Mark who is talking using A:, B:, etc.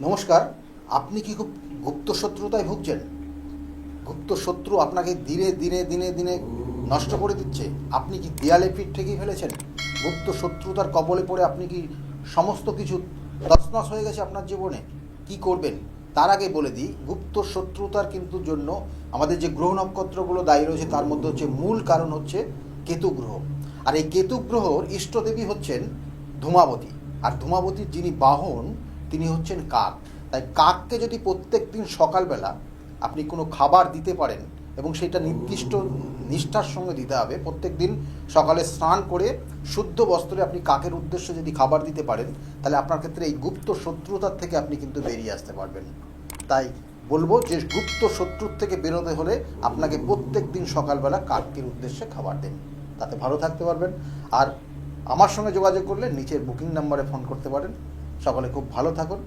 A: নমস্কার। আপনি কি খুব গুপ্ত শত্রুতায় ভুগছেন? গুপ্ত শত্রু আপনাকে ধীরে ধীরে দিনে দিনে নষ্ট করে দিচ্ছে। আপনি কি দেয়ালে পিঠ ঠেকিয়ে ফেলেছেন? গুপ্ত শত্রুতার কবলে পড়ে আপনি কি সমস্ত কিছু তছনছ হয়ে গেছে আপনার জীবনে? কি করবেন? তার আগে বলে দিই, গুপ্ত শত্রুতার কিন্তু জন্য আমাদের যে গ্রহ নক্ষত্রগুলো দায়ী রয়েছে তার মধ্যে হচ্ছে মূল কারণ হচ্ছে কেতু গ্রহ। আর এই কেতু গ্রহর ইষ্টদেবী হচ্ছেন ধূমাবতী। আর ধূমাবতীর যিনি বাহন তিনি হচ্ছেন কাক। তাই কাককে যদি প্রত্যেক দিন সকালবেলা আপনি কোনো খাবার দিতে পারেন, এবং সেটা নির্দিষ্ট নিষ্ঠার সঙ্গে দিতে হবে, প্রত্যেক দিন সকালে স্নান করে শুদ্ধ বস্ত্রে আপনি কাকের উদ্দেশ্যে যদি খাবার দিতে পারেন, তাহলে আপনার ক্ষেত্রে এই গুপ্ত শত্রুতার থেকে আপনি কিন্তু বেরিয়ে আসতে পারবেন। তাই বলবো যে গুপ্ত শত্রুর থেকে বেরোতে হলে আপনাকে প্রত্যেক দিন সকালবেলা কাকের উদ্দেশ্যে খাবার দিন, তাতে ভালো থাকতে পারবেন। আর আমার সঙ্গে যোগাযোগ করলে নিচের বুকিং নাম্বারে ফোন করতে পারেন। সকলে খুব ভালো থাকুন।